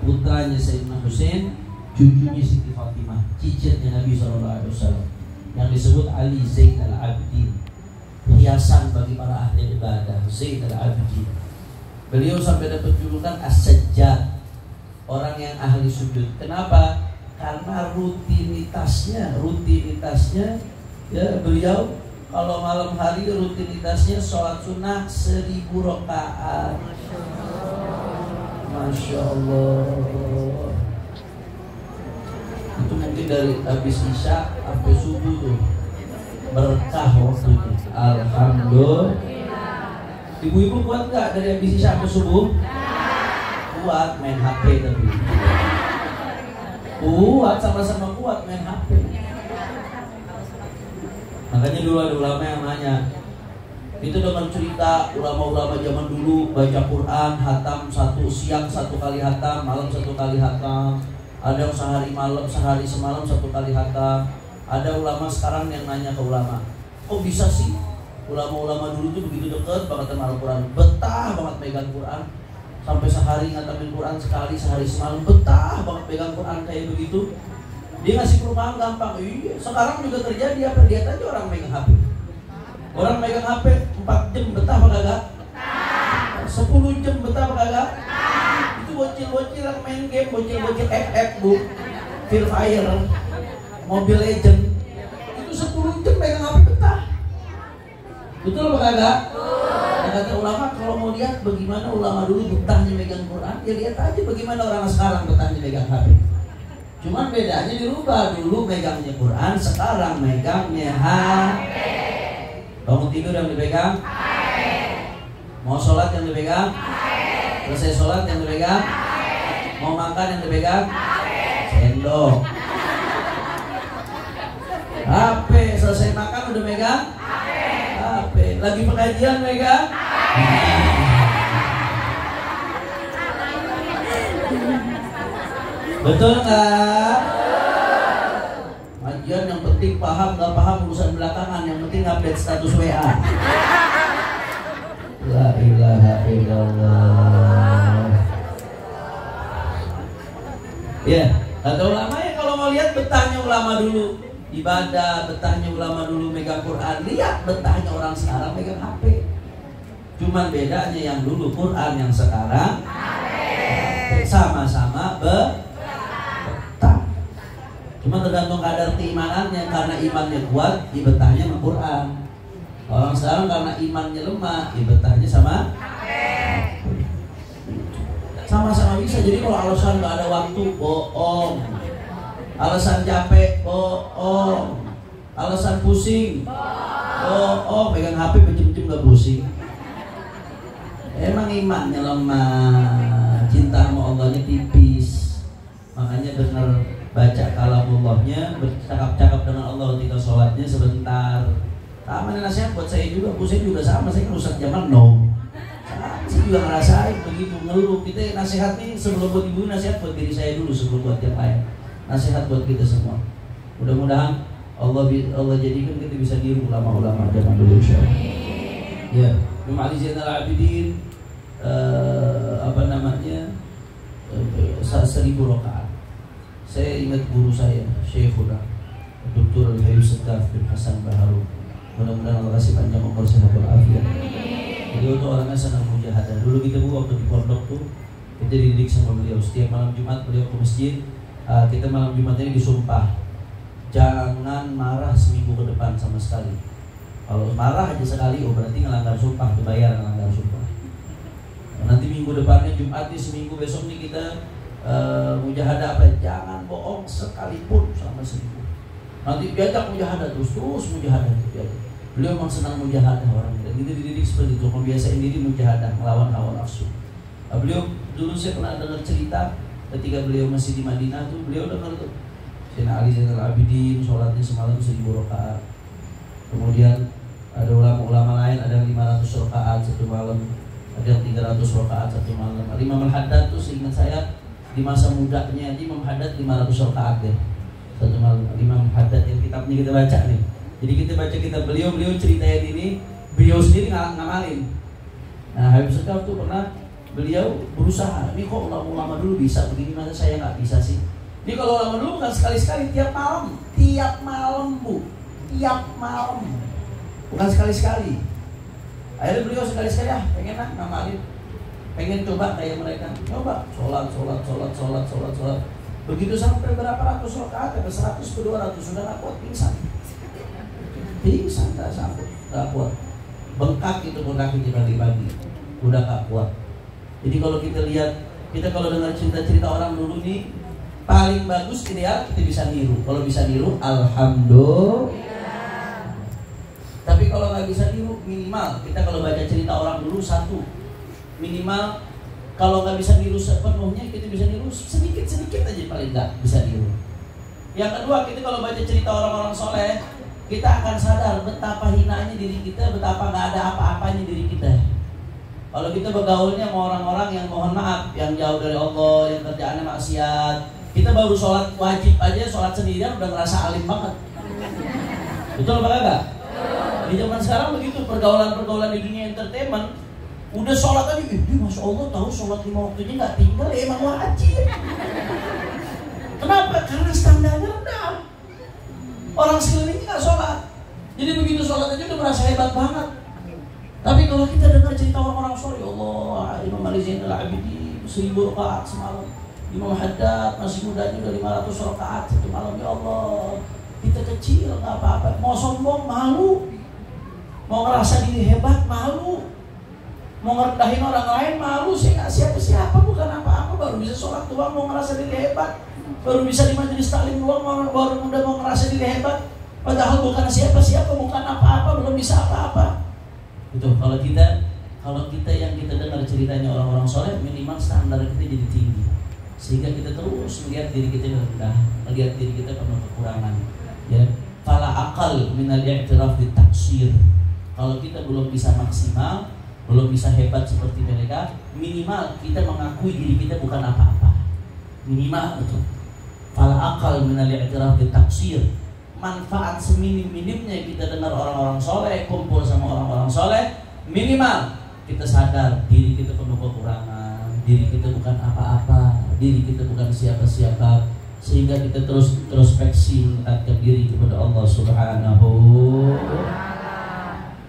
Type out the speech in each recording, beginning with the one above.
putranya Sayyidina Husain, cucunya Siti Fatimah, cicitnya Nabi SAW, yang disebut Ali Zain al-Abidin, hiasan bagi para ahli ibadah. Zain al-Abidin, beliau sampai dapat julukan As-Sajjad, orang yang ahli sujud. Kenapa? Karena rutinitasnya ya, beliau kalau malam hari rutinitasnya sholat sunnah 1000 rakaat. Masya Allah. Itu mungkin dari habis isya sampai subuh tuh berkah waktu itu. Alhamdulillah. Ibu-ibu kuat nggak dari habis isya sampai subuh? Kuat, main HP tapi. Kuat, sama-sama kuat main HP. Makanya dulu ada ulama yang nanya, itu dengan cerita ulama-ulama zaman dulu baca Quran, hatam siang 1 kali hatam, malam 1 kali hatam. Ada yang sehari semalam 1 kali hatam. Ada ulama sekarang yang nanya ke ulama, kok bisa sih ulama-ulama dulu tuh begitu dekat banget sama Al-Quran, betah banget pegang Quran, sampai sehari ngatamin Quran sekali, sehari semalam, betah banget pegang Quran kayak begitu. Dia ngasih perumahan gampang. Iya, sekarang juga terjadi apa? Lihat aja orang megang HP. Orang megang HP 4 jam betah apa kagak? 10 jam betah apa kagak? Itu bocil-bocil yang main game, bocil-bocil FF bu, Free Fire, Mobile Legend. Itu 10 jam megang HP betah. Betul apa kagak? Nah, kata ulama, kalau mau lihat bagaimana ulama dulu betahnya megang Quran, ya lihat aja bagaimana orang sekarang betahnya megang HP. Cuman bedanya dirubah, dulu megangnya Quran, sekarang megangnya HP. Bangun tidur yang dipegang HP. Mau sholat yang dipegang HP. Selesai sholat yang dipegang HP. Mau makan yang dipegang HP. Sendok HP. Selesai makan udah megang HP. Lagi pengajian megang HP. Betul nggak? Kajian yang penting paham, nggak paham urusan belakangan. Yang penting update status WA. La ilaha illallah. Ya, kata ulama ya, kalau mau lihat betahnya ulama dulu ibadah, betahnya ulama dulu megang Quran, lihat betahnya orang sekarang megang HP. Cuman bedanya yang dulu Quran, yang sekarang HP. Sama-sama betah. Cuma tergantung kadar keimanannya. Karena imannya kuat, ibetahnya sama Quran. Orang sekarang karena imannya lemah, ibetahnya sama sama-sama bisa. Jadi kalau alasan gak ada waktu, bohong. Alasan capek, bohong. Alasan pusing, bohong. Pegang HP berjam-jam gak pusing. Emang imannya lemah, cinta sama Allahnya tipis. Makanya benar baca kalamullahnya, bercakap-cakap dengan Allah ketika sholatnya sebentar. Sama nasihat buat saya juga, saya juga sama, saya kan Ustaz zaman no. Saya juga ngerasain begitu, ngeluh. Kita nasihat nih sebelum buat ibu, nasihat buat diri saya dulu sebelum buat yang lain. Nasihat buat kita semua. Mudah-mudahan Allah jadikan kita bisa niru ulama-ulama zaman dulu insyaallah. Ya, Imam Ali Zain al-Abidin 1000 rakaat. Saya ingat guru saya, Syekhuna Dr. Al-Habib Seggaf bin Hasan Baharu. Mudah-mudahan Allah kasih panjang umur sehat walafiat. Beliau tuh orangnya senang mujahadah. Dulu kita waktu di pondok tuh kita dididik sama beliau. Setiap malam Jumat beliau ke masjid. Kita malam Jumat ini disumpah jangan marah seminggu ke depan sama sekali. Kalau marah aja sekali, berarti ngelanggar sumpah, dibayar ngelanggar sumpah. Nanti minggu depannya Jumat nih, seminggu besok nih kita mujahadah apa? Jangan bohong sekalipun selama seminggu. Nanti diajak mujahadah terus mujahadah terus. Beliau memang senang mujahadah orang. Dan kita dididik seperti itu, membiasain diri mujahadah, melawan hawa nafsu. Beliau dulu saya pernah dengar cerita ketika beliau masih di Madinah tuh, beliau dengar tuh Sayyidina Ali Zain al-Abidin sholatnya semalam 1000 rakaat. Kemudian ada ulama-ulama lain ada yang 500 rakaat satu malam, ada yang 300 rakaat satu malam. Imam Al-Haddad tuh seingat saya di masa mudanya aja Imam Haddad 500 rakaat deh satu malam. Imam Haddad yang kitabnya kita baca nih. Jadi kita baca kitab beliau ceritain ini, beliau sendiri ngamalin. Nah, Habib Seggaf tuh pernah beliau berusaha. Ini kok ulama-ulama dulu bisa begini, masa saya nggak bisa sih? Ini kalau ulama dulu kan sekali-sekali, tiap malam Bu, tiap malam, bukan sekali-sekali. Akhirnya beliau sekali-sekali pengen ngamalin, pengen coba kayak mereka, coba sholat. Begitu sampai berapa ratus rakaat, ke 100 ke 200 sudah nggak kuat, pingsan nggak sanggup, nggak kuat, bengkak itu kaki dibagi-bagi, udah nggak kuat. Jadi kalau kita lihat, kita kalau dengar cerita-cerita orang dulu nih, paling bagus ideal kita bisa niru. Kalau bisa niru, alhamdulillah. Tapi kalau nggak bisa niru, minimal kita kalau baca cerita orang dulu satu, minimal kalau nggak bisa niru sepenuhnya, kita bisa niru sedikit aja, paling nggak bisa niru. Yang kedua, kita kalau baca cerita orang-orang soleh, kita akan sadar betapa hinanya diri kita, betapa nggak ada apa-apanya diri kita. Kalau kita bergaulnya sama orang-orang yang mohon maaf, yang jauh dari Allah, yang kerjaannya maksiat, kita baru sholat wajib aja, sholat sendirian udah ngerasa alim banget. Betul apa enggak? Di zaman sekarang begitu, pergaulan di dunia entertainment, udah sholat aja, masya Allah tahu sholat 5 waktunya nggak tinggal, ya emang wajib. Kenapa? Karena standarnya rendah. Orang sekelilingnya nggak sholat, jadi begitu sholat aja udah merasa hebat banget. Tapi kalau kita dengar cerita orang-orang soleh, ya Allah, Imam Ali Zainal Abidin 1000 rakaat semalam, Imam Haddad masih mudanya udah 500 rakaat satu malam, ya Allah. Kita kecil nggak apa-apa, mau sombong malu, mau ngerasa diri hebat malu, mau ngerendahin orang lain malu. Saya nggak siapa-siapa, bukan apa-apa, baru bisa sholat doang mau ngerasa diri hebat, baru bisa di majelis taklim doang baru udah mau ngerasa diri hebat, padahal bukan siapa-siapa, bukan apa-apa, belum bisa apa-apa. Itu kalau kita yang kita dengar ceritanya orang-orang soleh, minimal standar kita jadi tinggi, sehingga kita terus melihat diri kita rendah, melihat diri kita penuh kekurangan. Ya, fala aqal minal i'tiraf bitaksir. Kalau kita belum bisa maksimal, belum bisa hebat seperti mereka, minimal kita mengakui diri kita bukan apa-apa. Minimal itu. Fala aqal minal i'tiraf bitaksir. Manfaat seminim-minimnya kita dengar orang-orang soleh, kumpul sama orang-orang soleh, minimal kita sadar diri kita penuh kekurangan, diri kita bukan apa-apa, diri kita bukan siapa-siapa, sehingga kita terus introspeksi mendekatkan diri kepada Allah Subhanahu.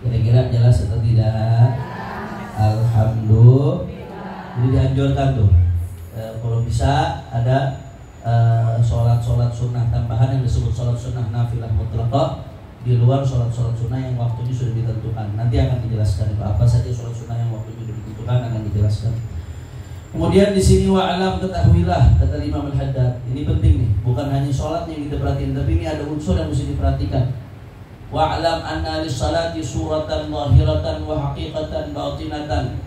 Kira-kira jelas atau tidak? Alhamdulillah. Jadi dianjurkan tuh, kalau bisa ada sholat sunnah tambahan yang disebut sholat sunnah nafilah mutlaqah di luar sholat sunnah yang waktunya sudah ditentukan. Nanti akan dijelaskan apa saja sholat sunnah yang waktunya sudah ditentukan, akan dijelaskan. Kemudian di sini wa'alam, ketahuilah, kata Imam Al-Haddad, ini penting nih, bukan hanya sholat yang kita perhatiin, tapi ini ada unsur yang mesti diperhatikan. Wa'alam anna lis-salati suratan zahiratan wa haqiqatan batinatan,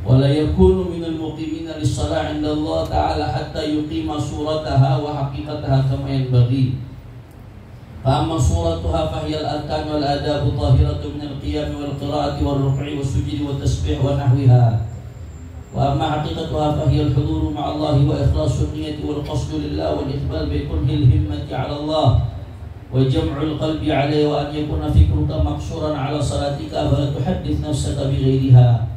wala yakunu minal muqimina lis-salah 'inda Allah ta'ala hatta yuqima surataha wa haqiqataha kama yanbaghi. Fa amma suratuha fa hiya al-arkan wal adab tahiratun min al-qiyam wal qira'ati wal ruk'i was sujudi wat tasbih wa nahwiha. Wa amma haqiqatuha fa hiya al-huduru ma'a Allah wa ikhlasun niyyati wal qasdu lillah wal iqbal bi kulli himmati 'ala Allah wa jam'ul qalbi 'alayhi wa an yakuna fikruka maqsuran 'ala salatika wa la tuhaddith nafsaka bi ghairiha.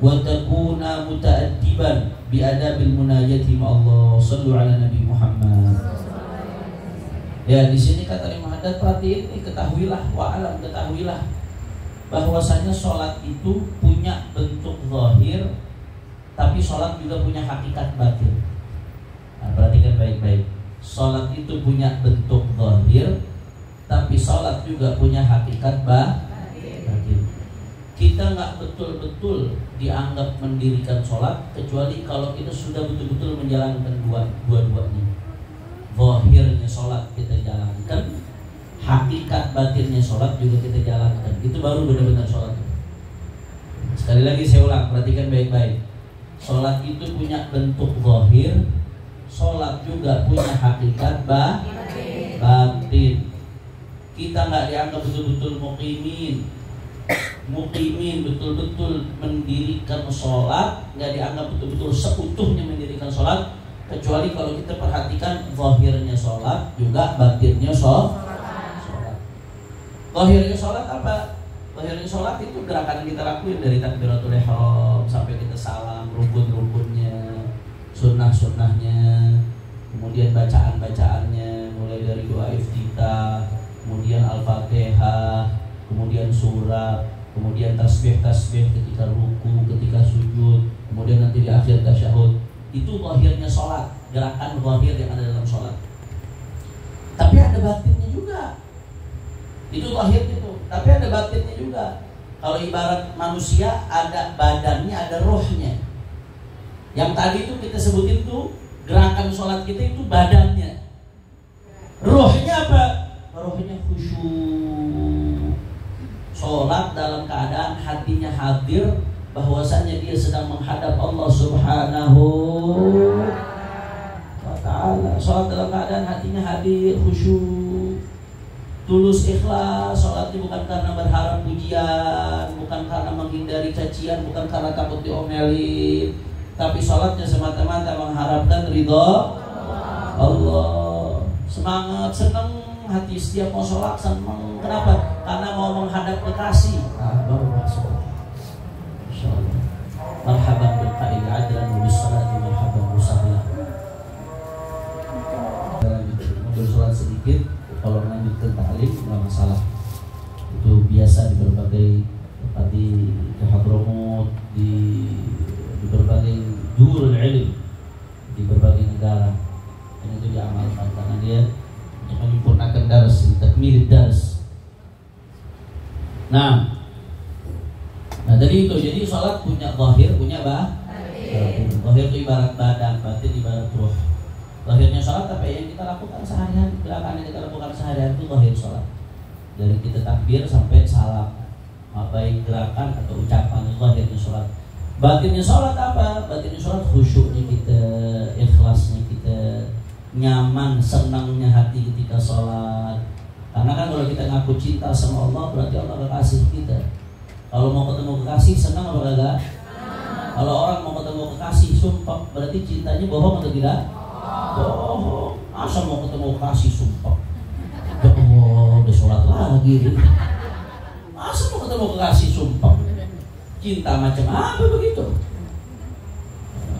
Watakuna mutaaddiban biadabil munajati ma Allah. Sallu ala Nabi Muhammad. Ya, di sini kata Imam Haddad, perhatiin ini, ketahuilah, wa'alam, ketahuilah bahwasanya sholat itu punya bentuk zahir, tapi sholat juga punya hakikat batin. Nah, perhatikan baik-baik. Sholat itu punya bentuk zahir, tapi sholat juga punya hakikat batin. Kita nggak betul-betul dianggap mendirikan sholat kecuali kalau kita sudah betul-betul menjalankan dua-duanya. Zahirnya sholat kita jalankan, hakikat batinnya sholat juga kita jalankan. Itu baru benar-benar sholat. Sekali lagi saya ulang, perhatikan baik-baik. Sholat itu punya bentuk zahir, sholat juga punya hakikat batin. Kita nggak dianggap betul-betul muqimin, betul-betul mendirikan sholat, nggak dianggap betul-betul seutuhnya mendirikan sholat, kecuali kalau kita perhatikan zahirnya sholat juga batinnya sholat. Zahirnya sholat apa? Zahirnya sholat itu gerakan yang kita lakuin dari takbiratul ihram sampai kita salam, rukun-rukunnya, sunnah-sunnahnya, kemudian bacaan-bacaannya, mulai dari doa iftitah, kemudian al-fatihah, kemudian surah, kemudian tasbih-tasbih ketika ruku, ketika sujud, kemudian nanti di akhir tasyahud. Itu zahirnya sholat, gerakan zahir yang ada dalam sholat. Tapi ada batinnya juga. Itu zahir itu, tapi ada batinnya juga. Kalau ibarat manusia, ada badannya, ada rohnya. Yang tadi itu kita sebutin tuh gerakan sholat kita itu badannya. Rohnya apa? Rohnya khusyuk. Sholat dalam keadaan hatinya hadir, bahwasanya dia sedang menghadap Allah Subhanahu wa ta'ala. Sholat dalam keadaan hatinya hadir, khusyuk, tulus, ikhlas. Sholatnya bukan karena berharap pujian, bukan karena menghindari cacian, bukan karena takut diomelin, tapi sholatnya semata-mata mengharapkan ridho Allah. Semangat, senang hati setiap mau sholat, senang. Kenapa? Karena mau menghadap kekasih. Baru masuk. Insyaallah. Marhaban bil qa'il adlan wa bis salati marhaban musahla. Mau sholat sedikit, kalau lanjutkan ta'lim nggak masalah. Itu biasa di berbagai tempat, di Hadramut, di berbagai jurul ilm, di berbagai negara. Dan itu diamalkan karena dia untuk menyempurnakan dars, takmil dars. Nah tadi itu, jadi sholat punya zahir, punya batin. Zahir itu ibarat badan, batin ibarat ruh. Zahirnya sholat apa yang kita lakukan sehari-hari, gerakan yang kita lakukan sehari-hari itu zahir sholat. Dari kita takbir sampai salam, baik gerakan atau ucapan, itu zahirnya sholat. Batinnya sholat apa? Batinnya sholat khusyuknya kita, ikhlasnya kita, nyaman, senangnya hati ketika sholat. Karena kan kalau kita ngaku cinta sama Allah, berarti Allah kekasih kita. Kalau mau ketemu kekasih, senang apa enggak? Kalau orang mau ketemu kekasih, sumpah, berarti cintanya bohong atau tidak? Bohong. Masa mau ketemu kekasih, sumpah? Ya Allah, udah sholat lagi. Masa mau ketemu kekasih, sumpah? Cinta macam apa begitu?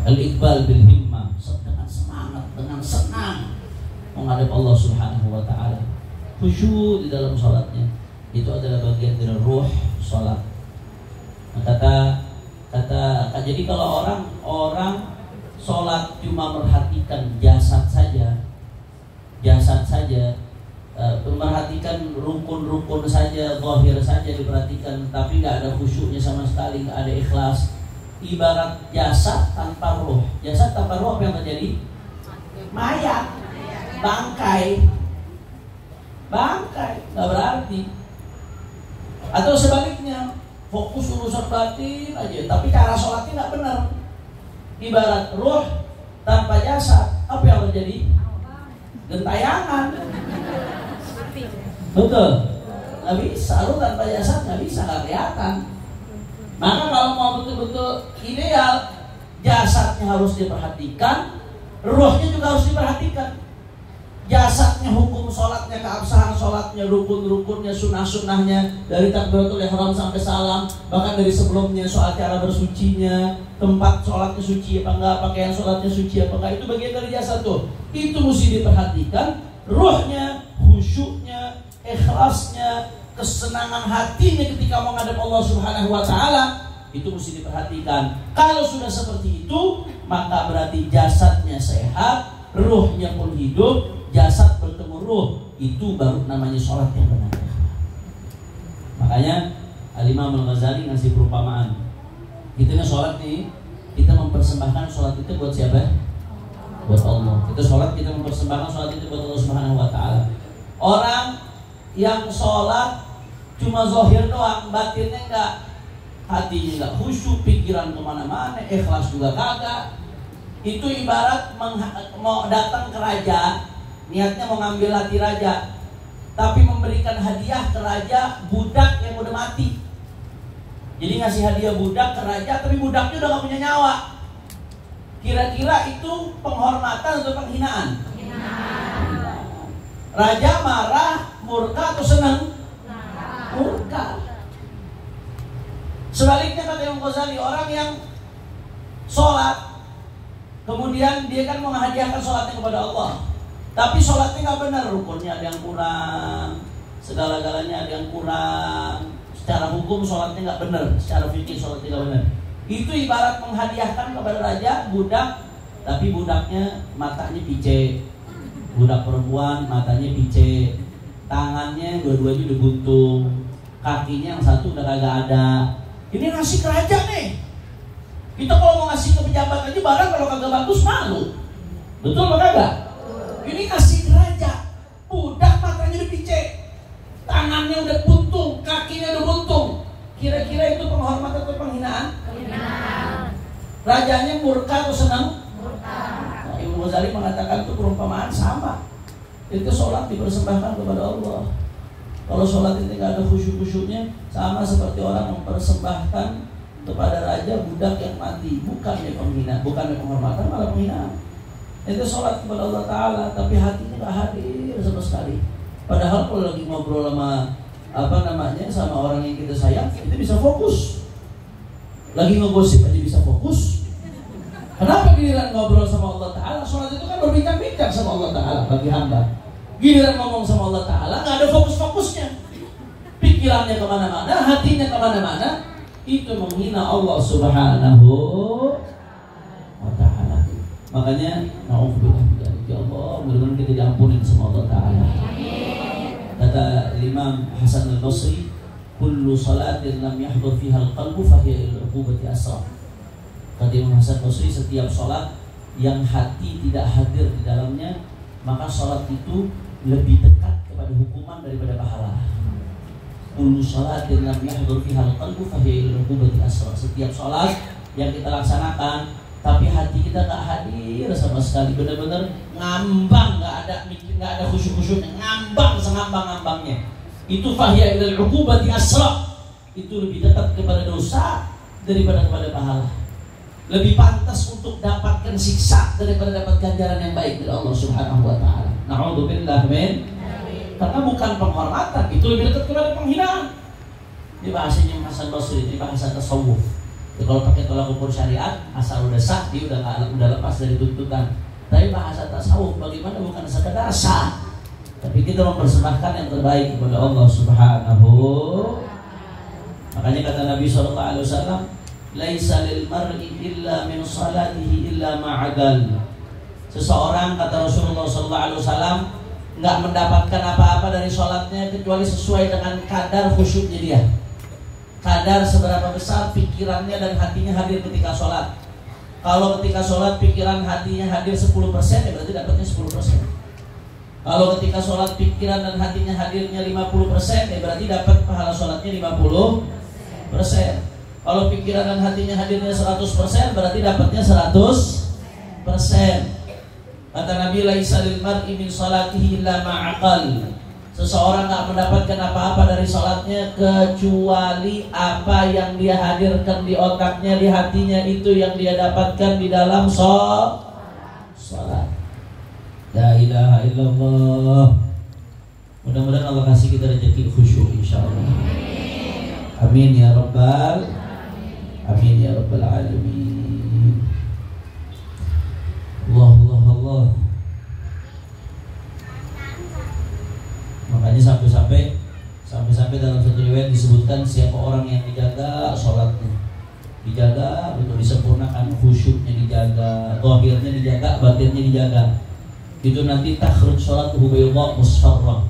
Al-iqbal bil himmah, dengan semangat, dengan senang menghadap Allah Subhanahu wa ta'ala. Khusyuk di dalam sholatnya. Itu adalah bagian dari ruh sholat. Jadi kalau orang sholat cuma merhatikan jasad saja, memperhatikan rukun-rukun saja, zahir saja diperhatikan, tapi nggak ada khusyuknya sama sekali, nggak ada ikhlas. Ibarat jasad tanpa ruh. Jasad tanpa ruh apa yang terjadi? Mayat, bangkai, nggak berarti. Atau sebaliknya, fokus urusan batin aja, tapi cara sholatnya nggak benar. Ibarat ruh tanpa jasad, apa yang terjadi? Gentayangan. Betul? Nggak bisa, ruh tanpa jasad nggak bisa, nggak kelihatan. Maka kalau mau betul-betul ideal, jasadnya harus diperhatikan, ruhnya juga harus diperhatikan. Jasadnya, hukum sholatnya, keabsahan sholatnya, rukun-rukunnya, sunnah-sunnahnya, dari takbiratul ihram sampai salam, bahkan dari sebelumnya soal cara bersucinya, tempat sholatnya suci apa enggak, pakaian sholatnya suci apa enggak, itu bagian dari jasad tuh. Itu mesti diperhatikan, ruhnya, khusyuknya, ikhlasnya, kesenangan hatinya ketika menghadap Allah Subhanahu wa ta'ala, itu mesti diperhatikan. Kalau sudah seperti itu, maka berarti jasadnya sehat, ruhnya pun hidup. Jasad bertemu ruh, itu baru namanya sholat yang benar. Makanya Al-Imam Al-Ghazali ngasih perumpamaan. Kita sholat nih, kita mempersembahkan sholat itu buat siapa? Buat Allah. Kita sholat, kita mempersembahkan sholat itu buat Allah Subhanahu wa ta'ala. Orang yang sholat cuma zahir doang, batinnya enggak, hatinya enggak khusyuk, pikiran kemana-mana, ikhlas juga kagak. Itu ibarat mau datang ke raja, niatnya mau ngambil hati raja, tapi memberikan hadiah ke raja budak yang udah mati. Jadi ngasih hadiah budak ke raja, tapi budaknya udah gak punya nyawa. Kira-kira itu penghormatan atau penghinaan? Raja marah, murka atau senang? Murka. Sebaliknya kata Imam Ghazali, orang yang sholat kemudian dia kan menghadiahkan sholatnya kepada Allah, tapi sholatnya nggak benar, rukunnya ada yang kurang, segala-galanya ada yang kurang. Secara hukum sholatnya nggak benar, secara fikih sholatnya nggak benar. Itu ibarat menghadiahkan kepada raja budak, tapi budaknya matanya pice, budak perempuan matanya pice, tangannya dua-duanya udah buntung, kakinya yang satu udah kagak ada. Ini ngasih ke raja nih. Kita kalau mau ngasih ke pejabat aja barang kalau kagak bagus malu. Betul apa kagak? Ini ngasih ke raja, budak matanya udah pice, tangannya udah buntung, kakinya udah buntung. Kira-kira itu penghormatan atau penghinaan? Penghinaan. Rajanya murka atau senang? Murka. Nah, Imam Ghazali mengatakan itu perumpamaan sama. Itu sholat dipersembahkan kepada Allah. Kalau sholat itu nggak ada khusyuk-khusyuknya, sama seperti orang mempersembahkan kepada raja budak yang mati. Bukannya penghinaan, bukannya penghormatan, malah penghinaan. Itu sholat kepada Allah Ta'ala, tapi hatinya nggak hadir sama sekali. Padahal kalau lagi ngobrol sama sama orang yang kita sayang, kita bisa fokus. Lagi ngegosip aja bisa fokus. Kenapa giliran ngobrol sama Allah Ta'ala? Sholat itu kan berbincang-bincang sama Allah Ta'ala bagi hamba. Giliran ngomong sama Allah Ta'ala nggak ada fokus-fokusnya, pikirannya kemana-mana, hatinya kemana-mana. Itu menghina Allah Subhanahu wa Ta'ala. Makanya na'udzubillah, ya Allah, mudah-mudahan kita diampunin sama Allah Ta'ala. Kata Imam Hasan al-Basri, kullu salatin lam yahdhur fiha al-qalbu fahiya il-uqubati asra. Kata Imam Hasan al-Basri, setiap salat yang hati tidak hadir di dalamnya, maka salat itu lebih dekat kepada hukuman daripada pahala. Kullu salatin lam yahdhur fiha al-qalbu fahiya il-uqubati asra. Setiap salat yang kita laksanakan tapi hati kita nggak hadir sama sekali, benar-benar ngambang, nggak ada khusyuk-khusyuknya, ngambang sengambang-ngambangnya, itu fahiya ilal uqubati asra. Itu lebih dekat kepada dosa daripada kepada pahala. Lebih pantas untuk dapatkan siksa daripada dapat ganjaran yang baik dari Allah Subhanahu wa Ta'ala. Na'udzubillah min. Karena bukan penghormatan, itu lebih dekat kepada penghinaan. Ini bahasanya Hasan Basri, ini bahasa tasawuf. Ya, kalau pakai tolak ukur syariat, asal udah sah, dia udah lepas dari tuntutan. Tapi bahasa tasawuf bagaimana, bukan sekedar sah, tapi kita mempersembahkan yang terbaik kepada Allah Subhanahu. Makanya kata Nabi SAW, laisa lil mar'i illa min salatihi illa ma'adal. Seseorang, kata Rasulullah SAW, nggak mendapatkan apa-apa dari sholatnya kecuali sesuai dengan kadar khusyuknya dia. Kadar seberapa besar pikirannya dan hatinya hadir ketika sholat. Kalau ketika sholat pikiran hatinya hadir 10%, ya berarti dapatnya 10%. Kalau ketika sholat pikiran dan hatinya hadirnya 50%, ya berarti dapat pahala sholatnya 50%. Kalau pikiran dan hatinya hadirnya 100%, berarti dapatnya 100%. Kata Nabi, laisa lil mar'i min salatihi illa ma'aqal. Seseorang tak mendapatkan apa-apa dari sholatnya kecuali apa yang dia hadirkan di otaknya, di hatinya, itu yang dia dapatkan di dalam sholat. La ilaha illallah. Mudah-mudahan Allah kasih kita rezeki khusyuk insyaallah. Amin ya rabbal amin ya rabbal alamin. Allah. Makanya sampai dalam satu riwayat disebutkan siapa orang yang dijaga sholatnya, dijaga betul, disempurnakan, khusyuknya dijaga, zahirnya dijaga, batinnya dijaga, itu nanti takhruj sholatuhu bayda musfarrah.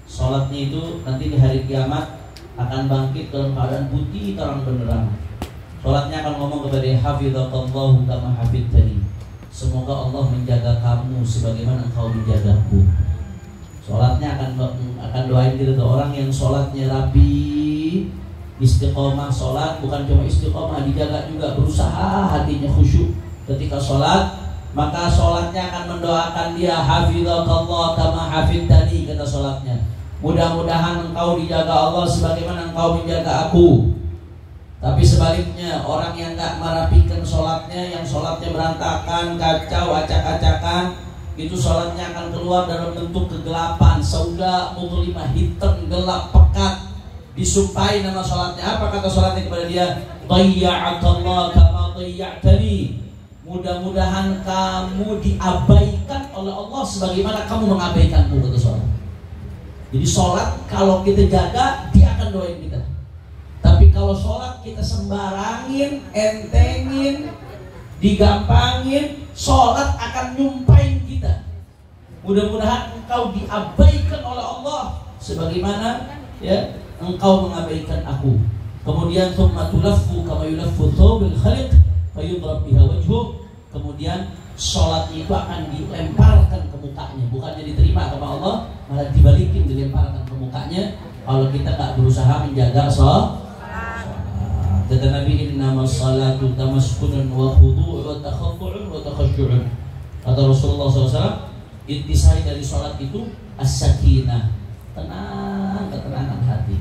Sholatnya itu nanti di hari kiamat akan bangkit dalam keadaan putih terang benderang. Sholatnya akan ngomong kepada hafizaqallahu kama hafidtani. Semoga Allah menjaga kamu sebagaimana engkau menjagaku. Sholatnya akan doain kita tuh, orang yang sholatnya rapi, istiqomah sholat, bukan cuma istiqomah, dijaga juga, berusaha hatinya khusyuk ketika sholat, maka sholatnya akan mendoakan dia, hafizaqallah kama hafidtani, kata sholatnya, mudah-mudahan engkau dijaga Allah sebagaimana engkau menjaga aku. Tapi sebaliknya, orang yang gak merapikan sholatnya, yang sholatnya berantakan, kacau, acak-acakan, itu sholatnya akan keluar dalam bentuk kegelapan, sauda mudlimah, hitam, gelap, pekat. Disumpahi nama sholatnya. Apa kata sholatnya kepada dia? Dayya'akallah kama dayya'tani. Mudah-mudahan kamu diabaikan oleh Allah sebagaimana kamu mengabaikanku, kata sholat. Jadi sholat kalau kita jaga, dia akan doain kita. Tapi kalau sholat kita sembarangin, entengin, digampangin, sholat akan nyumpain kita. Mudah-mudahan engkau diabaikan oleh Allah sebagaimana ya engkau mengabaikan aku. Kemudian thumma tulaffu kama yulaffu thawbil khaliq fayudrab biha wajhuh. Kemudian sholat itu akan dilemparkan ke mukanya, bukannya diterima sama Allah, malah dibalikin, dilemparkan ke mukanya kalau kita tak berusaha menjaga sholat. Kata Nabi, innamas salatu tamaskunun wa khudu' wa takhaddu'un wa takhashu'un. Kata Rasulullah SAW, intisari dari sholat itu as-sakinah, tenang, ketenangan hati,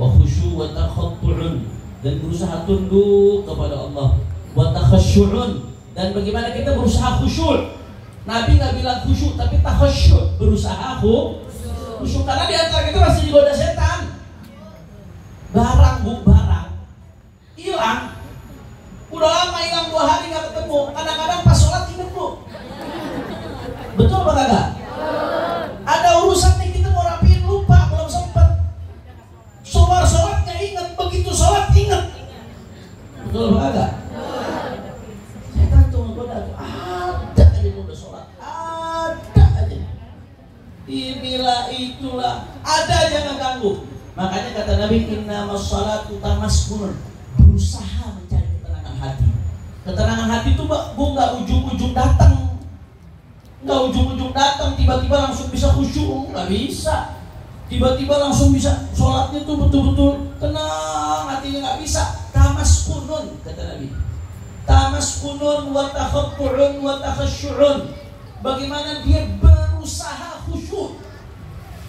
wa khusyu' wa takhaddu'un, dan berusaha tunduk kepada Allah, wa takhashu'un, dan bagaimana kita berusaha khusyuk. Nabi nggak bilang khusyuk tapi takhasyu', berusaha khusyuk, karena di antara kita masih digoda setan. Barang hilang, udah lama hilang, 2 hari nggak ketemu. Kadang-kadang pas sholat inget bu, betul apa kagak? Ada urusan nih kita mau rapiin, lupa, belum sempet. Sholatnya inget, begitu sholat inget, betul apa kagak? Setan tuh ngegoda tuh, ada aja udah sholat, ada aja. Inilah itulah, ada aja ngeganggu. Makanya kata Nabi, innamas salatu tamaskunun, berusaha mencari ketenangan hati. Ketenangan hati itu bu nggak ujung-ujung datang, tiba-tiba langsung bisa khusyuk, nggak bisa. Tiba-tiba langsung bisa sholatnya tuh betul-betul tenang, hatinya nggak bisa. Tamaskunun, kata Nabi. Tamaskunun wa takhaddu'un wa takhashu'un. Bagaimana dia berusaha khusyuk,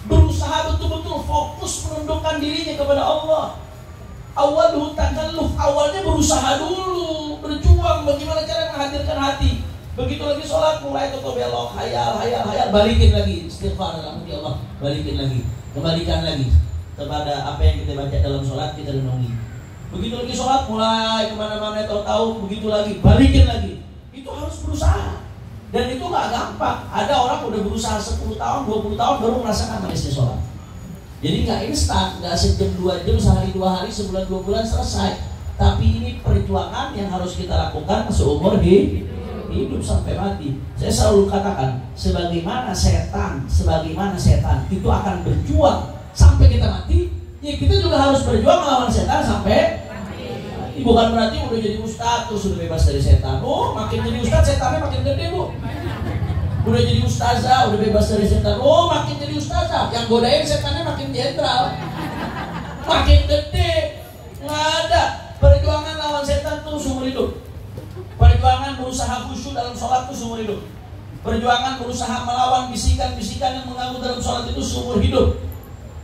berusaha betul-betul fokus menundukkan dirinya kepada Allah. Awalnya takalluf, awalnya berusaha dulu, berjuang bagaimana cara menghadirkan hati. Begitu lagi sholat mulai ke belok, hayal, balikin lagi, istighfar dalam hati Allah, balikin lagi, kembalikan lagi kepada apa yang kita baca dalam sholat, kita renungi. Begitu lagi sholat mulai kemana-mana, tahu begitu lagi, balikin lagi. Itu harus berusaha, dan itu nggak gampang. Ada orang udah berusaha 10 tahun, 20 tahun baru merasakan manisnya sholat. Jadi nggak instan, nggak sejam 2 jam, sehari 2 hari, sebulan 2 bulan selesai. Tapi ini perjuangan yang harus kita lakukan seumur hidup sampai mati. Saya selalu katakan, sebagaimana setan itu akan berjuang sampai kita mati, ya kita juga harus berjuang melawan setan sampai mati. Bukan berarti udah jadi ustaz terus sudah bebas dari setan. Oh, makin jadi ustaz setannya makin gede bu. Udah jadi ustazah, udah bebas dari setan. Oh, makin jadi ustazah, yang godain setannya makin jenderal, makin gede. Nggak ada. Perjuangan lawan setan tuh seumur hidup. Perjuangan berusaha khusyuk dalam sholat tuh seumur hidup. Perjuangan berusaha melawan bisikan-bisikan yang mengganggu dalam sholat itu seumur hidup.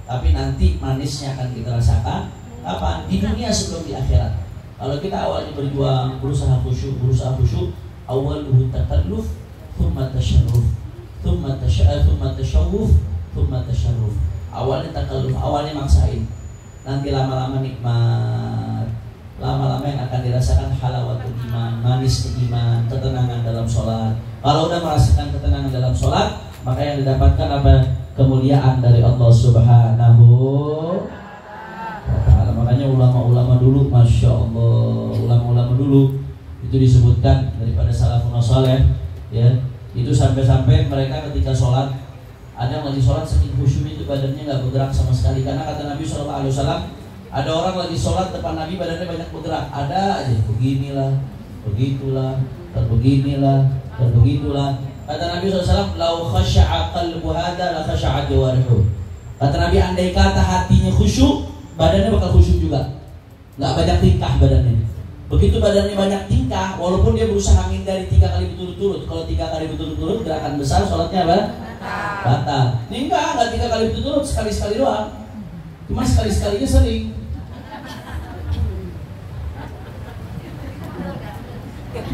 Tapi nanti manisnya akan kita rasakan kapan? Di dunia sebelum di akhirat. Kalau kita awalnya berjuang, berusaha khusyuk, awwaluhu takalluf, thumma tasharruf, thumma tashawuf, thumma tasharruf. Awalnya takalluf, awalnya maksain. Nanti lama-lama nikmat, lama-lama yang akan dirasakan halawatul iman, manisnya iman, ketenangan dalam sholat. Kalau udah merasakan ketenangan dalam sholat, maka yang didapatkan apa? Kemuliaan dari Allah Subhanahu wa ta'ala. Makanya ulama-ulama dulu, masya Allah, ulama-ulama dulu itu disebutkan daripada salafun saleh, ya, itu sampai-sampai mereka ketika sholat, ada yang lagi sholat saking khusyuk itu badannya nggak bergerak sama sekali. Karena kata Nabi SAW, ada orang lagi sholat depan Nabi badannya banyak bergerak, ada aja beginilah, begitulah, terbeginilah, terbegitulah. Kata Nabi SAW, lau khasya'a qalbu hadha la khasya'a jawarihu. Kata Nabi, andai kata hatinya khusyuk, badannya bakal khusyuk juga, nggak banyak tingkah badannya. Begitu badannya banyak tingkah, walaupun dia berusaha menghindari 3 kali berturut-turut. Kalau 3 kali berturut-turut gerakan besar, sholatnya apa? Batal. Ini enggak 3 kali berturut-turut, sekali-sekali doang. Cuma sekali-sekalinya sering.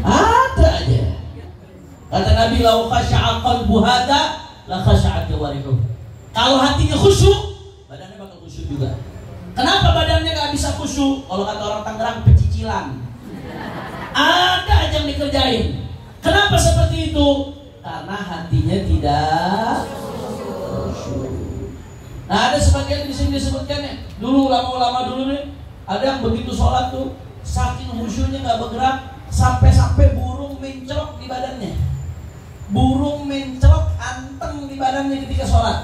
Ada aja. Kata Nabi, lau khasya'a qalbu hadha la khasya'a jawarihu. Kalau hatinya khusyuk, badannya bakal khusyuk juga. Kenapa badannya nggak bisa khusyuk? Kalau kata orang Tangerang, pecicilan. Ada aja yang dikerjain. Kenapa seperti itu? Karena hatinya tidak khusyuk. Nah, ada sebagian di sini disebutkan ya. Dulu ulama-ulama dulu nih, ada yang begitu sholat tuh saking khusyuknya nggak bergerak, sampai burung mencelok di badannya. Burung mencelok anteng di badannya ketika sholat.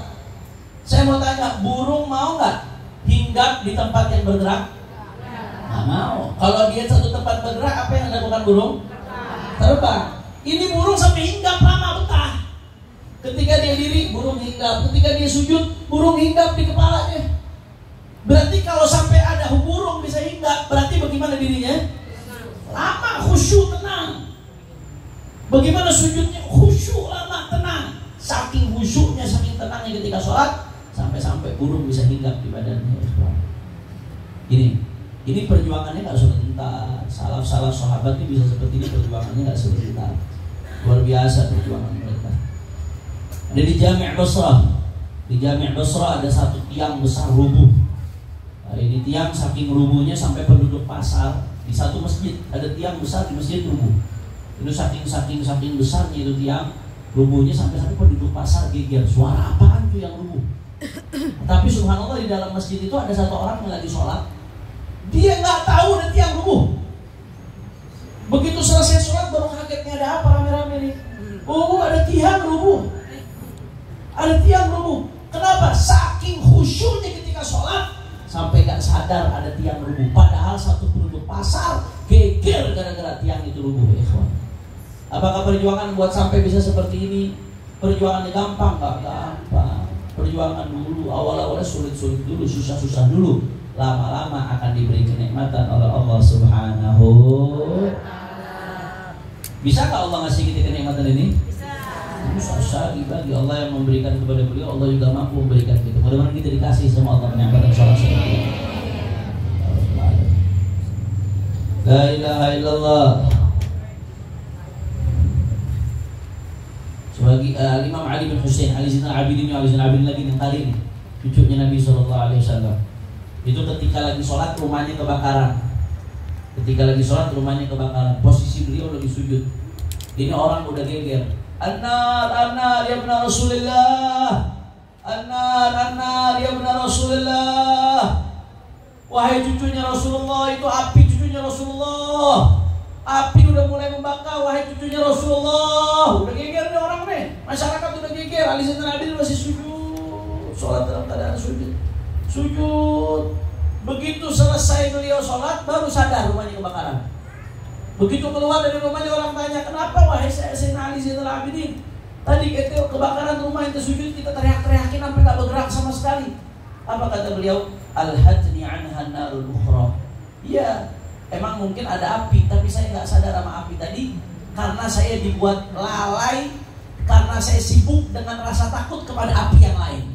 Saya mau tanya, burung mau nggak hinggap di tempat yang bergerak? Nggak mau. Kalau dia satu tempat bergerak, apa yang dilakukan burung? Terbang. Ini burung sampai hinggap lama betah. Ketika dia diri, burung hinggap. Ketika dia sujud, burung hinggap di kepalanya. Berarti kalau sampai ada burung bisa hinggap, berarti bagaimana dirinya? Lama, khusyuk, tenang. Bagaimana sujudnya? Khusyuk, lama, tenang. Saking khusyuknya, saking tenangnya ketika sholat, sampai burung bisa hinggap di badannya. Ini perjuangannya nggak sebentar. Salaf sahabat ini bisa seperti ini, perjuangannya nggak sebentar. Luar biasa perjuangan mereka. Ada di Jami' Basrah. Di Jami' Basrah ada satu tiang besar rubuh. Nah, ini tiang saking rubuhnya sampai penduduk pasar di satu masjid ada tiang besar di masjid rubuh. Itu saking besarnya itu tiang rubuhnya sampai penduduk pasar geger. Suara apaan tuh yang rubuh? Tapi subhanallah di dalam masjid itu ada satu orang yang lagi sholat. Dia nggak tahu ada tiang rubuh. Begitu selesai sholat baru kagetnya, ada apa rame-rame nih? Oh, ada tiang rubuh. Ada tiang rubuh. Kenapa? Saking khusyuknya ketika sholat sampai gak sadar ada tiang rubuh. Padahal satu penduduk pasar geger gara-gara tiang itu rubuh. Apakah perjuangan buat sampai bisa seperti ini? Perjuangannya gampang? Gak gampang. Perjuangan dulu, awal-awalnya sulit-sulit dulu, susah-susah dulu. Lama-lama akan diberi kenikmatan oleh Allah Subhanahu. Bisakah Allah ngasih kita kenikmatan ini? Bisa dibagi. Allah yang memberikan kepada beliau, Allah juga mampu memberikan kita. Mudah-mudahan kita dikasih sama Allah kenikmatan sholat seperti ini. La ilaha illallah. Sebagai Imam Ali bin Husain, Ali Zainal Abidin lagi yang kali ini, cucunya Nabi SAW. Itu ketika lagi sholat rumahnya kebakaran. Posisi beliau lagi sujud. Ini orang udah geger. An-nar ya benar Rasulullah. An-nar ya benar Rasulullah. Wahai cucunya Rasulullah, itu api cucunya Rasulullah. Api udah mulai membakar, wahai cucunya Rasulullah. Udah geger nih orang nih. Masyarakat udah geger. Ali Zainal Abidin masih sujud. Sholat dalam keadaan sujud. Begitu selesai beliau sholat, baru sadar rumahnya kebakaran. Begitu keluar dari rumahnya, orang tanya, kenapa wahai Sayyidina Ali Zainal Abidin? Tadi kita kebakaran rumah itu sujud, kita teriak-teriakin sampai gak bergerak sama sekali. Apa kata beliau? Al-hadni anha narul ukhra. Iya, emang mungkin ada api, tapi saya gak sadar sama api tadi. Karena saya dibuat lalai, karena saya sibuk dengan rasa takut kepada api yang lain.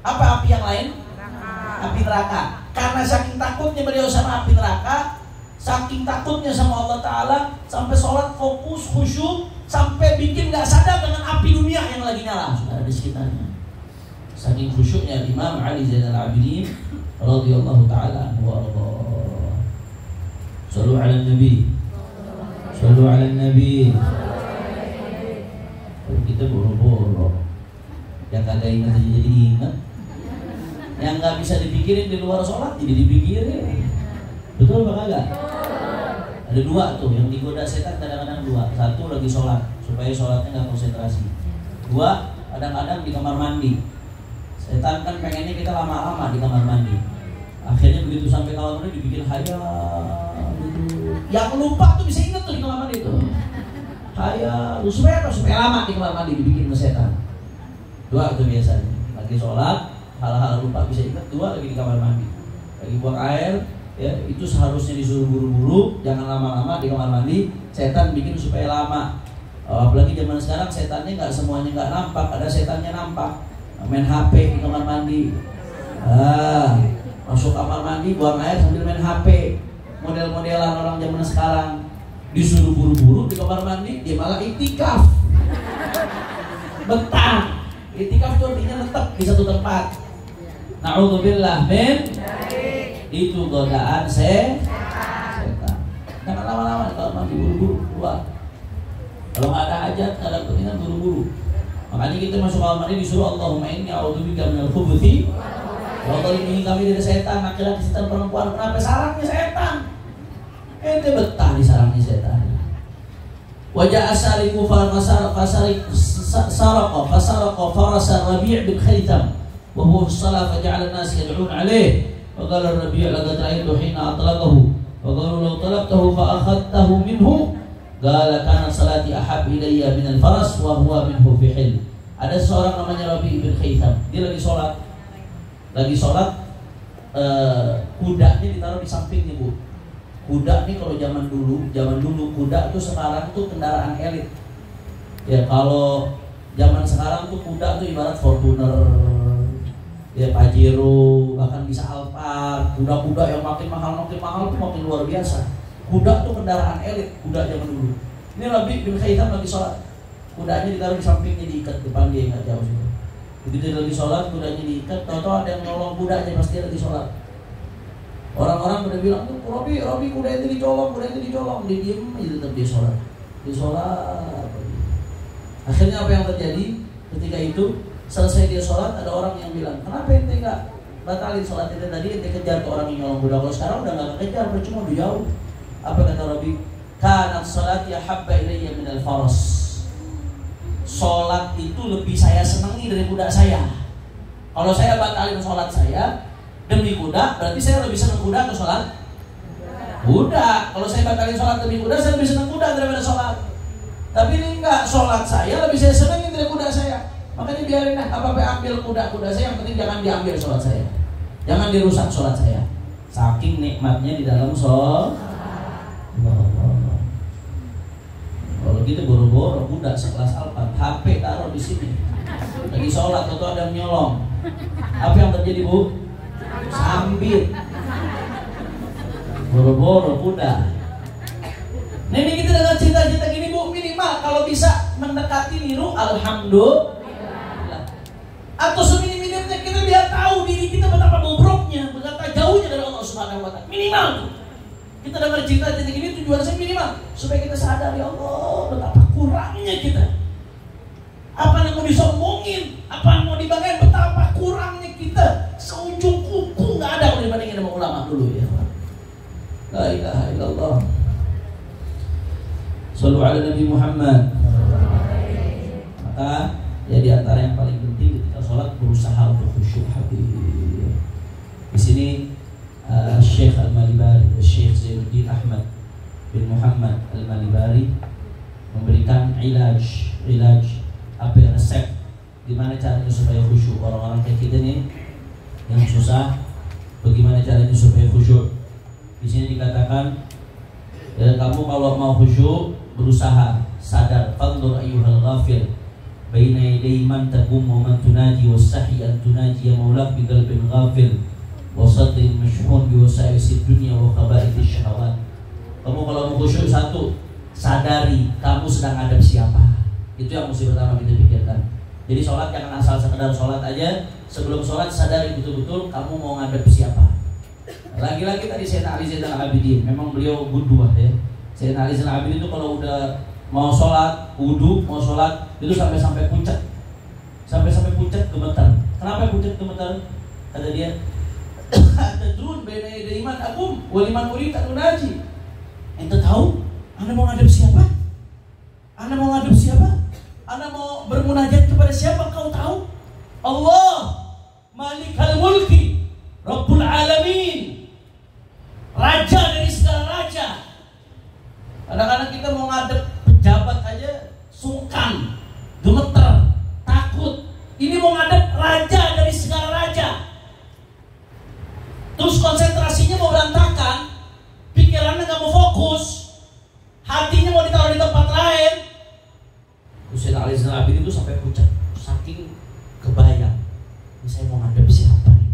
Apa api yang lain? Api neraka. Karena saking takutnya beliau sama api neraka, saking takutnya sama Allah Ta'ala, sampai sholat fokus, khusyuk, sampai bikin gak sadar dengan api dunia yang lagi nyala. Sudah ada di sekitarnya. Saking khusyuknya Imam Ali Zainal Abidin radhiyallahu ta'ala anhu wa radha. Sallu ala Nabi. Sallu ala Nabi. Kita boro-boro. Yang kagak ingat jadi ingat. Yang nggak bisa dipikirin di luar sholat jadi dipikirin. Betul apa kagak? Ada dua tuh yang digoda setan kadang-kadang dua. Satu lagi sholat supaya sholatnya nggak konsentrasi. Dua kadang-kadang di kamar mandi. Setan kan pengennya kita lama-lama di kamar mandi. Akhirnya begitu sampai kamar mandi dibikin hayal gitu. Yang lupa tuh bisa ingat tuh di kamar mandi tuh. Hayal supaya apa? Supaya lama di kamar mandi dibikin sama setan. Dua tuh biasanya. Lagi sholat hal-hal lupa bisa ingat, dua lagi di kamar mandi lagi buang air ya, itu seharusnya disuruh buru-buru, jangan lama-lama di kamar mandi. Setan bikin supaya lama. Apalagi zaman sekarang setannya nggak semuanya nggak nampak, ada setannya nampak, main HP di kamar mandi. Masuk kamar mandi buang air sambil main HP, model-modelan orang zaman sekarang. Disuruh buru-buru di kamar mandi, dia malah iktikaf. Betah. Iktikaf itu artinya tetap di satu tempat. Na'udzubillah min Itu godaan setan. Jangan lama-lama kalau mandi buru-buru keluar. Kalau nggak ada hajat, nggak ada kepentingan buru-buru. Makanya kita masuk kamar mandi disuruh Allahumma inni a'udzubika minal khubuthi. Kalau melindungi kami dari setan, laki-laki, setan, perempuan. Kenapa sarangnya setan? Ente betah di sarangnya setan. Wajah asariku fasaraqa farasa Rabi' bin Khaytham wa huwa shalah faja'ala an-nas yad'un 'alayhi wa qala Rabi' laqad ra'aytu hina atlaqahu wa qalu law talabtahu fa akhadtahu minhu qala kana salati ahab ilayya min al-faras wa huwa minhu fi hil. Ada seorang namanya Rabi' bin Khaytham, dia lagi sholat, kudanya ditaruh di sampingnya, Bu. Kuda nih kalau zaman dulu kuda tuh sekarang tuh kendaraan elit. Ya kalau zaman sekarang tuh kuda tuh ibarat Fortuner, ya Pajero, bahkan bisa Alphard. Kuda-kuda yang makin mahal tuh makin luar biasa. Kuda tuh kendaraan elit, kuda zaman dulu. Ini Rabi' bin Khaytham lagi sholat, kudanya ditaruh di sampingnya, diikat depan dia, nggak jauh situ. Begitu dia lagi sholat, kudanya diikat, tahu-tahu ada yang nolong kudanya pas dia lagi sholat. Orang-orang pada bilang tuh, Robi kuda itu dicolong, dia diem aja tetap dia sholat. Akhirnya apa yang terjadi ketika itu? Selesai dia sholat, ada orang yang bilang, kenapa ente nggak batalin sholat ente tadi, ente kejar ke orang yang nyolong kuda. Kalau sekarang udah nggak kejar, percuma udah jauh. Apa kata Robi? Kanat salati habba ilayya minal faras. Sholat itu lebih saya senangi dari kuda saya. Kalau saya batalin sholat saya demi kuda, berarti saya lebih senang kuda atau sholat? Kuda. Kalau saya batalin sholat demi kuda, saya lebih senang kuda daripada sholat. Tapi ini enggak, sholat saya lebih saya senangin dari kuda saya. Makanya biarin lah, apa-apa ambil kuda saya, yang penting jangan diambil sholat saya. Jangan dirusak sholat saya. Saking nikmatnya di dalam sholat. Kalau gitu boro-boro kuda sekelas Alphard, HP taruh di sini. Lagi sholat atau ada yang nyolong. Apa yang terjadi, Bu? Sambit. Boro-boro kuda. Nah, ini kita dengan cinta-cinta gini, Bu, minimal kalau bisa mendekati niru alhamdulillah. Atau seminim-minimnya kita biar tahu diri kita betapa bobroknya, betapa jauhnya dari Allah Subhanahu wa taala. Minimal tuh. Kita dengar cinta-cinta gini tujuan saya minimal supaya kita sadar, ya Allah, betapa kurangnya kita. Apa yang mau disombongin, apa yang mau dibanggain, betapa kurangnya kita. Seujung kuku nggak ada kalau dibandingin sama ulama dulu, ya. La ilaha illallah. Shallu ala Nabi Muhammad. Maka ya di antara yang paling penting ketika sholat berusaha untuk khusyuk hati. Di sini Syekh Al-Malibari, Syekh Zainuddin Ahmad bin Muhammad Al-Malibari memberikan ilaj apa ya, resep gimana caranya supaya khusyuk. Orang-orang kayak kita nih yang susah, bagaimana caranya supaya khusyuk. Di sini dikatakan ya, kamu kalau mau khusyuk berusaha sadar, fandur ayyuhal ghafir baina yaday man taqum wa man tunaji wasahi an tunaji maulak bi qalbin ghafir wa sadrin mashhun bi wasaisid dunya wa khaba'ithis syahawat. Kamu kalau mau khusyuk, satu, sadari kamu sedang hadap siapa. Itu yang mesti pertama kita pikirkan. Jadi sholat jangan asal sekedar sholat aja. Sebelum sholat sadari betul-betul kamu mau ngadep siapa. Lagi-lagi tadi Sayyidina Ali Zainal Abidin, memang beliau gudwah ya. Sayyidina Ali Zainal Abidin itu kalau udah mau sholat, wudu, mau sholat itu sampai pucat, sampai pucat gemetar. Kenapa pucat gemetar? Kata dia, tadrun baina yaday man aqum wa liman urid tunaji. Ente tahu Anda mau ngadep siapa? Anda mau ngadep siapa? Anda mau bermunajat kepada siapa? Kau tahu? Allah, Malikal Mulki, Rabbul Alamin, Raja dari segala raja. Kadang-kadang kita mau ngadep pejabat aja sungkan, gemeter, takut. Ini mau ngadep raja dari segala raja. Terus konsentrasinya mau berantakan, pikirannya nggak mau fokus, hatinya mau ditaruh di tempat lain. Sayyidina Ali Zainal Abidin itu sampai pucat, saking kebayang, ini saya mau ngadep siapa nih?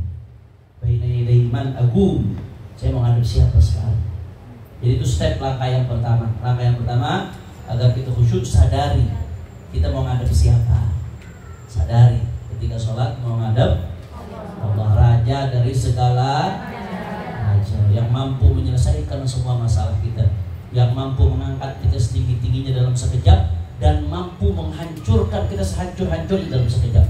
Baina yaday man aqum, saya mau ngadep siapa sekarang? Jadi itu step langkah yang pertama. Langkah yang pertama agar kita khusyuk, sadari kita mau ngadep siapa. Sadari ketika sholat mau ngadep Allah, raja dari segala raja. yang mampu menyelesaikan semua masalah kita, yang mampu mengangkat kita setinggi-tingginya dalam sekejap, dan mampu menghancurkan kita sehancur-hancurnya dalam sekejap,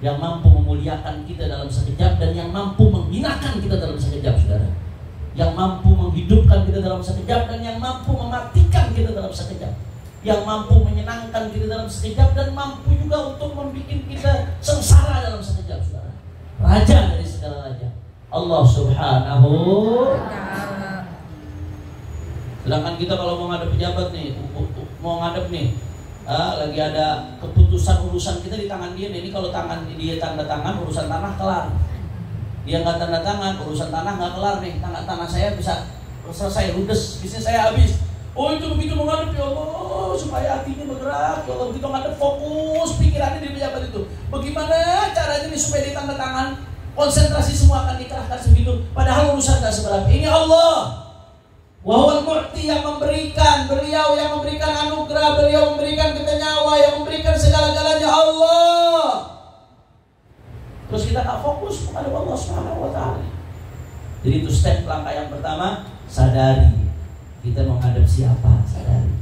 yang mampu memuliakan kita dalam sekejap, dan yang mampu menghinakan kita dalam sekejap, saudara, yang mampu menghidupkan kita dalam sekejap, dan yang mampu mematikan kita dalam sekejap, yang mampu menyenangkan kita dalam sekejap, dan mampu juga untuk membuat kita sengsara dalam sekejap, saudara. Raja dari segala raja, Allah Subhanahu wa Ta'ala. Sedangkan kita kalau mau ngadep pejabat nih, mau ngadep nih, lagi ada keputusan urusan kita di tangan dia nih. Ini kalau tangan dia tanda tangan, urusan tanah kelar. Dia nggak tanda tangan, urusan tanah nggak kelar nih. Tanah saya bisa selesai, ludes, bisnis saya habis. Oh, itu begitu menghadap, ya Allah, supaya hatinya bergerak, ya Allah, begitu menghadap, fokus pikirannya di pejabat itu. Bagaimana caranya nih supaya dia tanda tangan, konsentrasi semua akan dikerahkan segitu, padahal urusan gak seberapa. Ini Allah, wahwal mu'ti, yang memberikan, beliau yang memberikan anugerah, beliau memberikan kita nyawa, yang memberikan segala-galanya, Allah. Terus kita gak fokus kepada Allah Subhanahu wa Ta'ala. Jadi itu step langkah yang pertama, sadari kita menghadap siapa, sadari.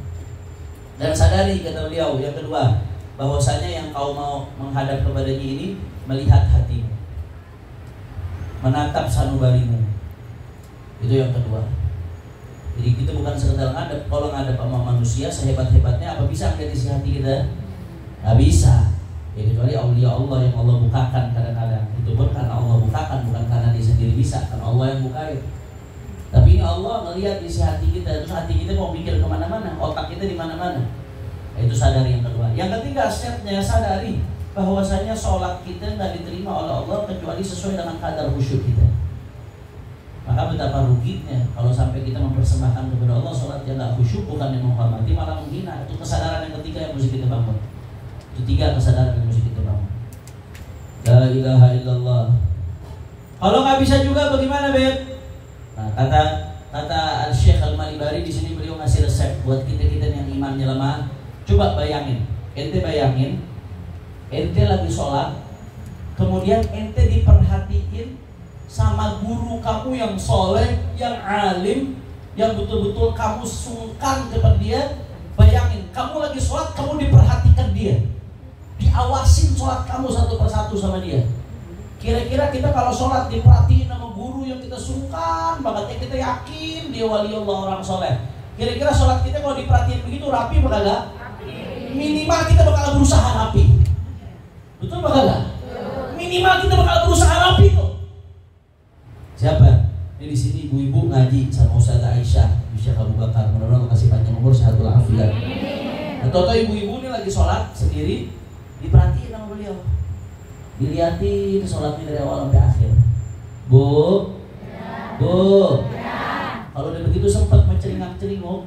Dan sadari, kata beliau, yang kedua, bahwasanya yang kau mau menghadap kepadanya ini melihat hatimu, menatap sanubarimu. Itu yang kedua. Jadi kita bukan sekedar ngadep. Kalau ngadep sama manusia sehebat-hebatnya, apa bisa melihat isi hati kita? Gak bisa. Ya kecuali aulia Allah yang Allah bukakan kadang-kadang. Itu pun karena Allah bukakan, bukan karena dia sendiri bisa, karena Allah yang bukain. Tapi Allah melihat isi hati kita, terus hati kita mau mikir kemana-mana, otak kita di mana-mana. Itu sadari yang kedua. Yang ketiga, stepnya sadari bahwasanya sholat kita nggak diterima oleh Allah kecuali sesuai dengan kadar khusyuk kita. Maka betapa ruginya kalau sampai kita mempersembahkan kepada Allah sholat yang nggak khusyuk, bukan yang menghormati, malah menghina. Itu kesadaran yang ketiga yang mesti kita bangun. Itu tiga kesadaran yang mesti kita bangun. La ilaha illallah. Kalau nggak bisa juga bagaimana, Beb? Nah, kata Syekh Al-Malibari di sini, beliau ngasih resep buat kita-kita yang imannya lemah. Coba bayangin, ente bayangin, ente lagi sholat, kemudian ente diperhatiin sama guru kamu yang soleh, yang alim, yang betul-betul kamu sungkan kepada dia. Bayangin, kamu lagi sholat, kamu diperhatikan dia, diawasin sholat kamu satu persatu sama dia. Kira-kira kita kalau sholat diperhatiin sama guru yang kita sungkan banget, yang kita yakin dia wali Allah, orang soleh, kira-kira sholat kita kalau diperhatiin begitu rapi apa kagak? Minimal kita bakal berusaha rapi. Betul apa kagak? Minimal kita bakal berusaha rapi tuh. Siapa? Ini di sini ibu-ibu ngaji sama Ustazah Aisyah, Syekh Abu Bakar. Mudah-mudahan kasih panjang umur, sehatul afiat. Atau ibu-ibu ini lagi sholat sendiri, diperhatiin sama beliau, dilihatin sholatnya dari awal sampai akhir. Bu, kalau udah begitu sempat menceringang-ceringuk,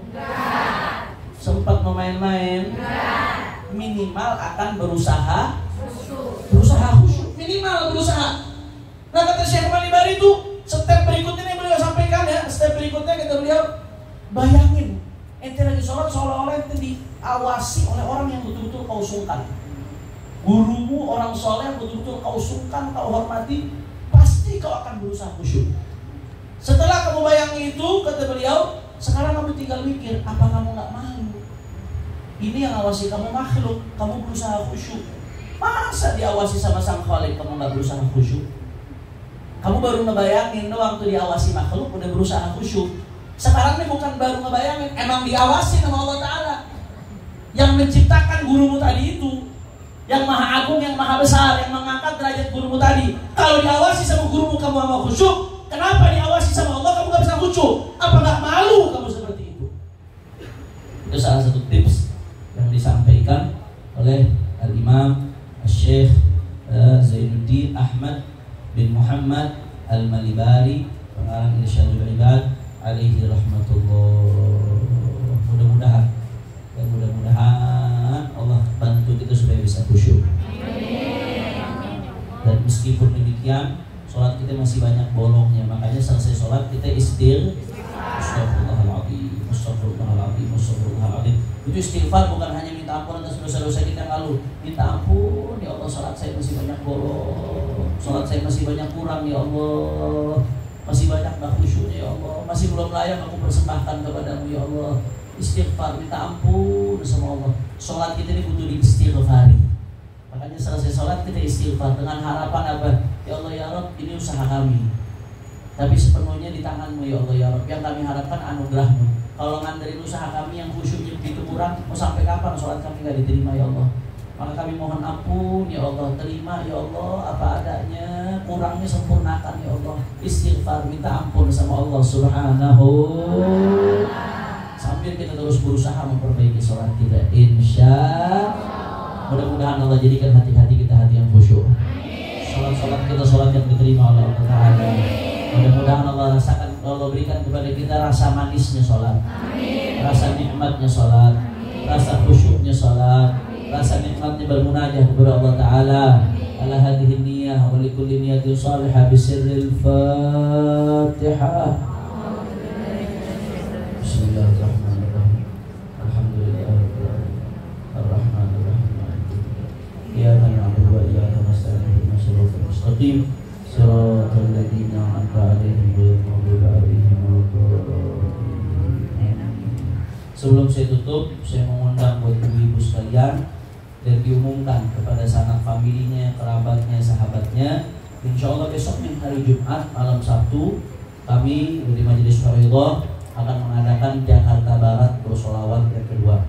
sempat memain-main, minimal akan berusaha khusyuk, minimal berusaha. Nah, kata Syekh Malibari itu step berikutnya yang beliau sampaikan ya. Step berikutnya kata beliau, bayangin ente lagi sholat seolah-olah ente diawasi oleh orang yang betul-betul kau sungkan. Gurumu orang soleh betul-betul kau sungkan, kau hormati, pasti kau akan berusaha khusyuk. Setelah kamu bayangin itu, kata beliau, sekarang kamu tinggal mikir, apa kamu gak malu? Ini yang awasi kamu makhluk, kamu berusaha khusyuk. Masa diawasi sama sang khalik kamu gak berusaha khusyuk? Kamu baru ngebayangin doang tuh diawasi makhluk udah berusaha khusyuk. Sekarang ini bukan baru ngebayangin, emang diawasi sama Allah Ta'ala yang menciptakan gurumu tadi itu, yang maha agung, yang maha besar, yang mengangkat derajat gurumu tadi. Kalau diawasi sama gurumu kamu sama khusyuk, kenapa diawasi sama Allah kamu gak bisa khusyuk? Apa gak malu kamu seperti itu? Itu salah satu tips yang disampaikan oleh Al-Imam Syekh Zainuddin Ahmad bin Muhammad Al-Malibari, pengarang Irsyadul Ibad alaihi rahmatullah. Mudah-mudahan Allah bantu kita supaya bisa khusyuk. Dan meskipun demikian, sholat kita masih banyak bolongnya. Makanya selesai sholat kita Astagfirullahaladzim, Astagfirullahaladzim, Astagfirullahaladzim. Itu istighfar bukan hanya minta ampun atas dosa-dosa kita yang lalu. Minta ampun, ya Allah, sholat saya masih banyak bolong, sholat saya masih banyak kurang, ya Allah. masih banyak gak khusyuknya ya Allah, masih belum layak aku persembahkan kepadamu ya Allah. Istighfar, minta ampun sama Allah. Sholat kita ini butuh diistighfari. Makanya selesai sholat kita istighfar dengan harapan apa? Ya Allah ya Rabb, ini usaha kami, tapi sepenuhnya di tanganmu ya Allah ya Rabb. Yang kami harapkan anugerahmu. Kalau nganterin usaha kami yang khusyuknya begitu kurang, mau sampai kapan sholat kami gak diterima ya Allah? Maka kami mohon ampun ya Allah, terima ya Allah apa adanya, kurangnya sempurnakan ya Allah. Istighfar, minta ampun sama Allah Subhanahu. Sambil kita terus berusaha memperbaiki sholat kita, insya mudah-mudahan Allah jadikan hati-hati kita hati yang khusyuk. Sholat kita sholat yang diterima oleh Allah Ta'ala. Mudah-mudahan Allah rasakan, Allah berikan kepada kita rasa manisnya sholat, rasa nikmatnya sholat, rasa khusyuknya sholat, rasa nikmatnya bermunajah kepada Allah Ta'ala. Ala hadhihi niyah wa likulli niyatin salihah bisirril Fatihah. Bismillahirrahmanirrahim. Alhamdulillahirabbil alamin. Arrahmanir rahim. Iyyaka na'budu wa iyyaka nasta'in. Ihdinas siratal mustaqim. Shiratal ladzina an'amta 'alaihim ghairil maghdubi 'alaihim waladdallin. Sebelum saya tutup, saya mengundang buat ibu-ibu sekalian dan diumumkan kepada sanak familinya, kerabatnya, sahabatnya. Insya Allah besok hari Jumat malam Sabtu kami di Majelis Faridah akan mengadakan Jakarta Barat Bersolawat yang kedua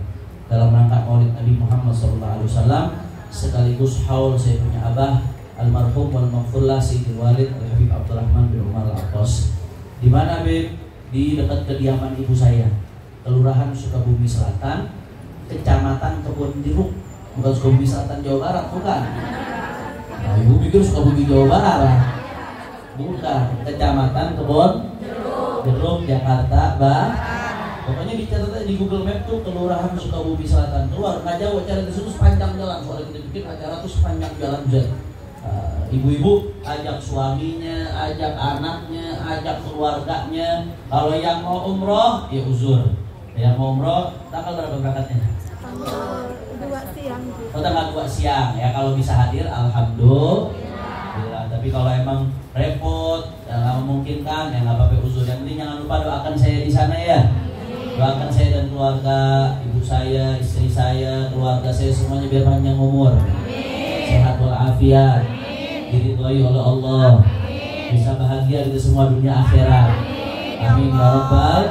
dalam rangka Maulid Nabi Muhammad SAW, sekaligus haul saya punya abah almarhum wal maghfurlah Sayyidil Walid Al-Habib Abdurrahman bin Umar Al-Atas. Di mana Beb? Di dekat kediaman ibu saya, Kelurahan Sukabumi Selatan, Kecamatan Kebun Jeruk. Bukan Sukabumi Selatan Jawa Barat, bukan. Nah, ibu pikir Sukabumi Jawa Barat. Bukan, Kecamatan Kebun Jeruk, Jakarta Barat. Pokoknya dicatat di Google Map tuh Kelurahan Sukabumi Selatan. Keluar nggak jauh, acara di situ sepanjang jalan. Soalnya kita bikin acara tuh sepanjang jalan Z. Ibu-ibu ajak suaminya, ajak anaknya, ajak keluarganya. Kalau yang mau umroh, ya uzur. Yang mau umroh, tanggal berapa berangkatnya? Tanggal 2 siang. Oh, tanggal 2 siang ya. Kalau bisa hadir, alhamdulillah. Tapi kalau emang repot, nggak memungkinkan, ya nggak apa-apa uzur. Yang penting jangan lupa doakan saya di sana ya. Doakan saya dan keluarga, ibu saya, istri saya, keluarga saya semuanya biar panjang umur, sehat walafiat, diridhoi oleh Allah, bisa bahagia di semua dunia akhirat. Amin ya rabbal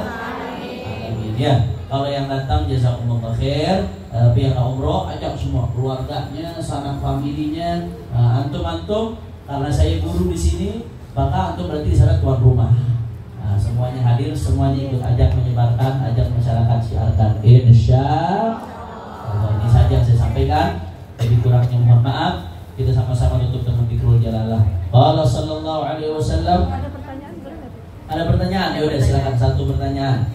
alamin. Ya, kalau yang datang jazakumullah khair. Tapi yang umroh ajak semua keluarganya, sanak familinya. Antum karena saya guru di sini, maka antum berarti di sana tuan rumah. Nah, semuanya hadir, semuanya ikut ajak menyebarkan, ajak masyarakat siarkan. Insya Allah. Ini saja yang saya sampaikan. Lebih kurangnya mohon maaf. Kita sama-sama tutup dengan dzikrul jalalah. Qala sallallahu alaihi wasallam. Ada pertanyaan boleh? Ada pertanyaan? Ya udah silakan satu pertanyaan.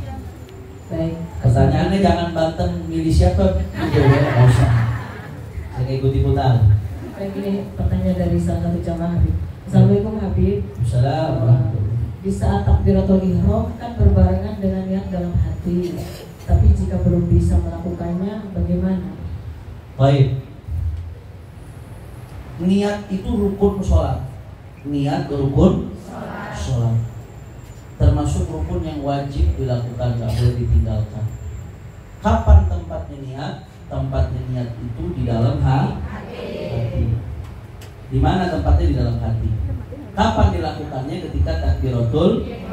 Baik. Pertanyaannya jangan Banten milih siapa? Nggak usah. Saya ikut-ikutan. Baik, ini pertanyaan dari salah satu jamaah Habib. Assalamualaikum Habib. Assalamualaikum. Di saat takbiratul ihram kan berbarengan dengan niat dalam hati. Tapi jika belum bisa melakukannya, bagaimana? Baik. Niat itu rukun sholat. Niat rukun sholat. Termasuk rukun yang wajib dilakukan, nggak boleh ditinggalkan. Kapan tempatnya niat? Tempatnya niat itu di dalam hati. Di mana tempatnya? Di dalam hati. Kapan dilakukannya? Ketika takbiratul